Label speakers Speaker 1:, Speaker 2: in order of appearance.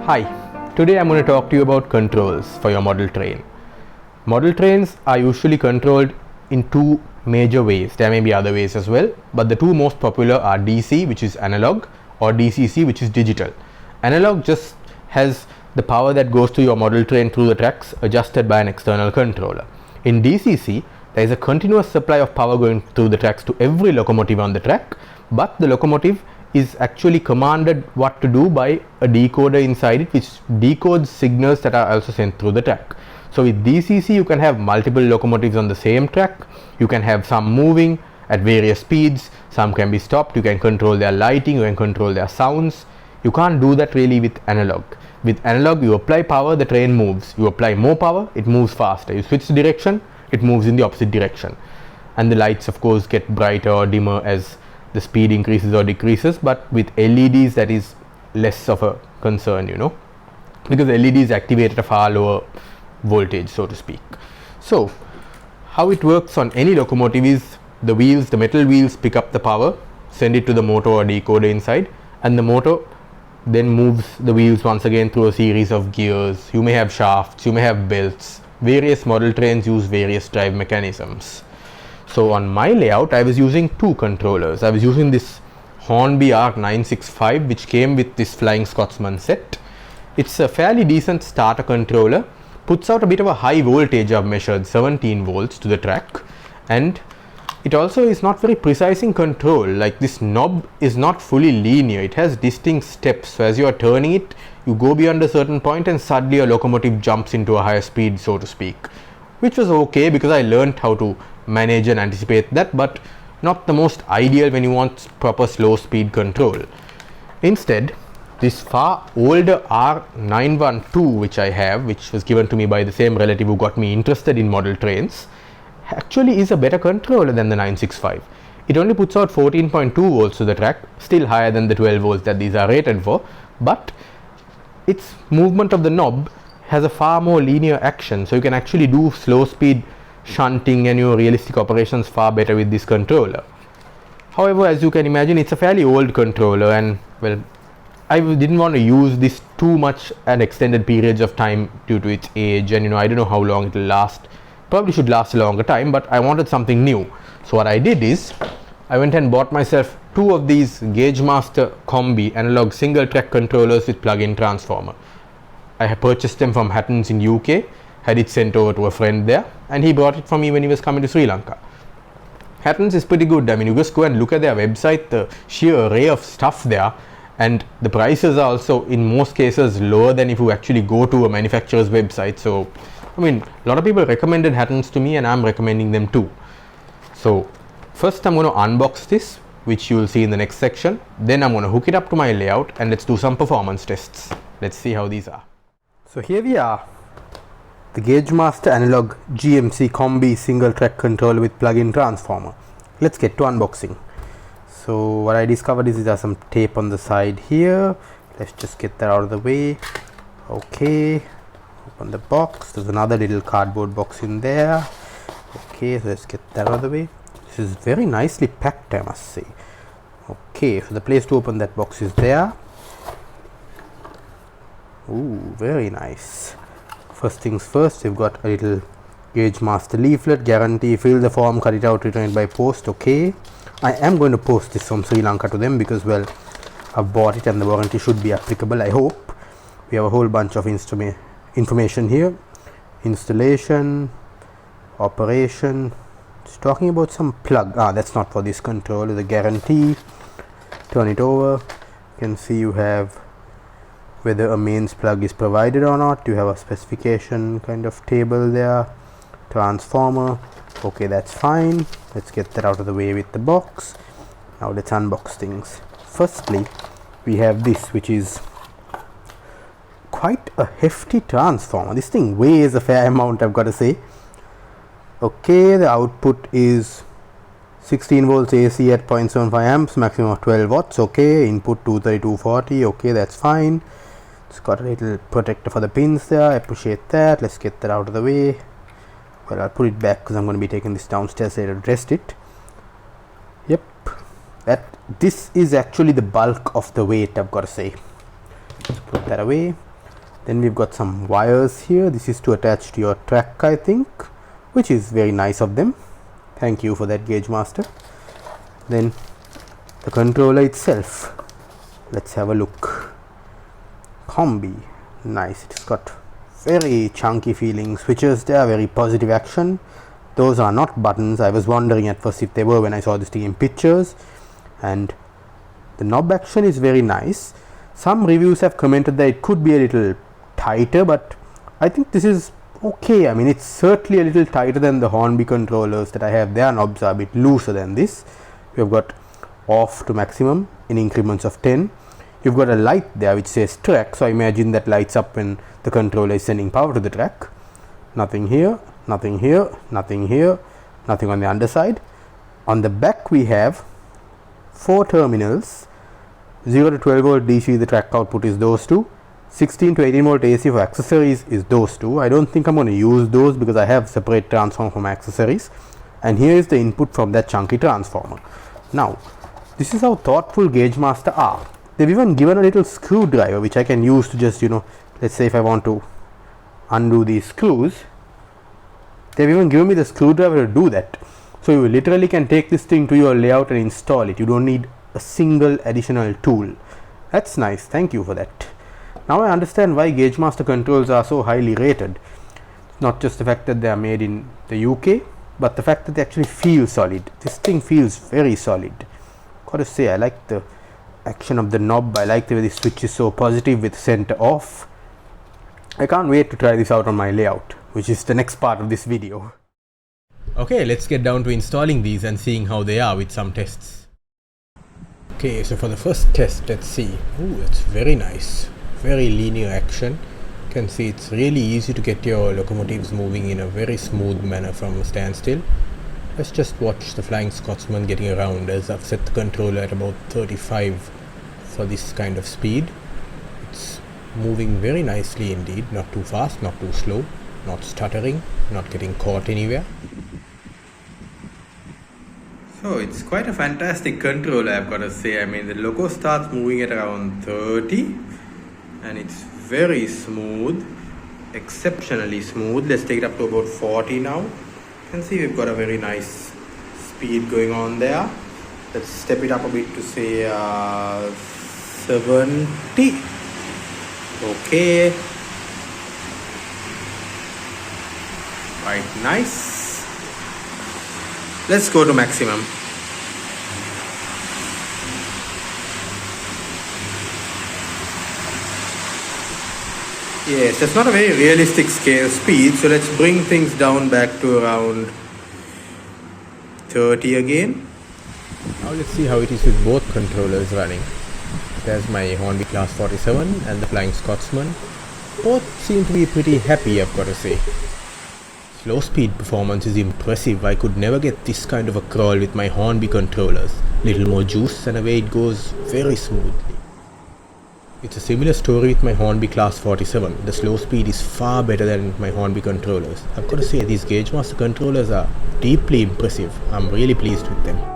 Speaker 1: Hi, today I'm going to talk to you about controls for your model train. Model trains are usually controlled in two major ways. There may be other ways as well, but the two most popular are DC, which is analog, or DCC, which is digital. Analog just has the power that goes to your model train through the tracks adjusted by an external controller. In DCC, there is a continuous supply of power going through the tracks to every locomotive on the track, but the locomotive is actually commanded what to do by a decoder inside it, which decodes signals that are also sent through the track. So with DCC you can have multiple locomotives on the same track. You can have some moving at various speeds, some can be stopped, you can control their lighting, you can control their sounds. You can't do that really with analog. With analog you apply power, the train moves. You apply more power, it moves faster. You switch direction, it moves in the opposite direction. And the lights of course get brighter or dimmer as the speed increases or decreases, but with LEDs that is less of a concern, because LEDs activate at a far lower voltage, so to speak. So how it works on any locomotive is the metal wheels pick up the power, send it to the motor or decoder inside, and the motor then moves the wheels once again through a series of gears. You may have shafts, you may have belts. Various model trains use various drive mechanisms. So on my layout I was using two controllers. I was using this Hornby R965, which came with this Flying Scotsman set. It's a fairly decent starter controller, puts out a bit of a high voltage. I've measured 17 volts to the track, and it also is not very precise in control. Like, this knob is not fully linear, it has distinct steps. So as you are turning it, you go beyond a certain point and suddenly a locomotive jumps into a higher speed, so to speak, which was okay because I learned how to manage and anticipate that, but not the most ideal when you want proper slow speed control. Instead, this far older R912 which I have, which was given to me by the same relative who got me interested in model trains, actually is a better controller than the 965. It only puts out 14.2 volts to the track, still higher than the 12 volts that these are rated for, but its movement of the knob has a far more linear action, so you can actually do slow speed shunting and your realistic operations far better with this controller. However, as you can imagine, it's a fairly old controller, and well, I didn't want to use this too much at extended periods of time due to its age, and I don't know how long it will last. Probably should last a longer time, but I wanted something new. So what I did is I went and bought myself two of these Gaugemaster Combi analog single track controllers with plug-in transformer. I purchased them from Hattons in UK, had it sent over to a friend there, and he brought it for me when he was coming to Sri Lanka. Hattons is pretty good. I mean, you just go and look at their website, the sheer array of stuff there, and the prices are also in most cases lower than if you actually go to a manufacturer's website. So I mean, a lot of people recommended Hattons to me, and I'm recommending them too. So first I'm going to unbox this, which you will see in the next section. Then I'm going to hook it up to my layout, and let's do some performance tests. Let's see how these are. So here we are, the Gaugemaster Analog GMC Combi single track controller with plug-in transformer. Let's get to unboxing. So what I discovered is there's some tape on the side here. Let's just get that out of the way. Okay, open the box. There's another little cardboard box in there. Okay, so let's get that out of the way. This is very nicely packed, I must say. Okay, so the place to open that box is there. Ooh, very nice. First things first, we've got a little Gaugemaster leaflet, guarantee, fill the form, cut it out, return it by post. Okay, I am going to post this from Sri Lanka to them because, well, I've bought it and the warranty should be applicable, I hope. We have a whole bunch of information here. Installation, operation. It's talking about some plug. That's not for this controller. The guarantee. Turn it over. You can see you have whether a mains plug is provided or not. You have a specification kind of table there. Transformer. Okay, that's fine. Let's get that out of the way with the box. Now let's unbox things. Firstly, we have this, which is quite a hefty transformer. This thing weighs a fair amount, I've got to say. Okay, the output is 16 volts AC at 0.75 amps, maximum of 12 watts. Okay, input 23240. Okay, that's fine. It's got a little protector for the pins there. I appreciate that. Let's get that out of the way. Well, I'll put it back because I'm going to be taking this downstairs later to rest it. Yep, this is actually the bulk of the weight, I've got to say. Let's put that away. Then we've got some wires here. This is to attach to your track, I think, which is very nice of them. Thank you for that, Gaugemaster. Then the controller itself, let's have a look. Combi, nice. It's got very chunky feeling switches there, very positive action. Those are not buttons. I was wondering at first if they were when I saw this thing in pictures. And the knob action is very nice. Some reviews have commented that it could be a little tighter, but I think this is okay. I mean, it's certainly a little tighter than the Hornby controllers that I have. Their knobs are a bit looser than this. We've got off to maximum in increments of 10. You've got a light there which says track, so I imagine that lights up when the controller is sending power to the track. Nothing here, nothing here, nothing here, nothing on the underside. On the back we have 4 terminals. 0 to 12 volt DC, the track output is those two. 16 to 18 volt AC for accessories is those two. I don't think I'm going to use those because I have separate transformer for my accessories. And here is the input from that chunky transformer. Now, this is how thoughtful Gaugemaster are. They've even given a little screwdriver which I can use to just, let's say if I want to undo these screws, they've even given me the screwdriver to do that. So you literally can take this thing to your layout and install it. You don't need a single additional tool. That's nice. Thank you for that. Now I understand why Gaugemaster controls are so highly rated. Not just the fact that they are made in the UK, but the fact that they actually feel solid. This thing feels very solid. Gotta say, I like the action of the knob. I like the way the switch is so positive with center off. I can't wait to try this out on my layout, which is the next part of this video. Okay, let's get down to installing these and seeing how they are with some tests. Okay, so for the first test, let's see. Ooh, it's very nice. Very linear action. You can see it's really easy to get your locomotives moving in a very smooth manner from a standstill. Let's just watch the Flying Scotsman getting around, as I've set the controller at about 35 for this kind of speed. It's moving very nicely indeed, not too fast, not too slow, not stuttering, not getting caught anywhere. So it's quite a fantastic controller, I've got to say. I mean, the loco starts moving at around 30 and it's very smooth, exceptionally smooth. Let's take it up to about 40 now. You can see we've got a very nice speed going on there. Let's step it up a bit to say 70. Okay, quite nice. Let's go to maximum. Yes, that's not a very realistic scale speed, so let's bring things down back to around 30 again. Now let's see how it is with both controllers running. There's my Hornby Class 47 and the Flying Scotsman. Both seem to be pretty happy, I've got to say. Slow speed performance is impressive. I could never get this kind of a crawl with my Hornby controllers. Little more juice and away it goes very smoothly. It's a similar story with my Hornby Class 47. The slow speed is far better than my Hornby controllers. I've got to say, these Gaugemaster controllers are deeply impressive. I'm really pleased with them.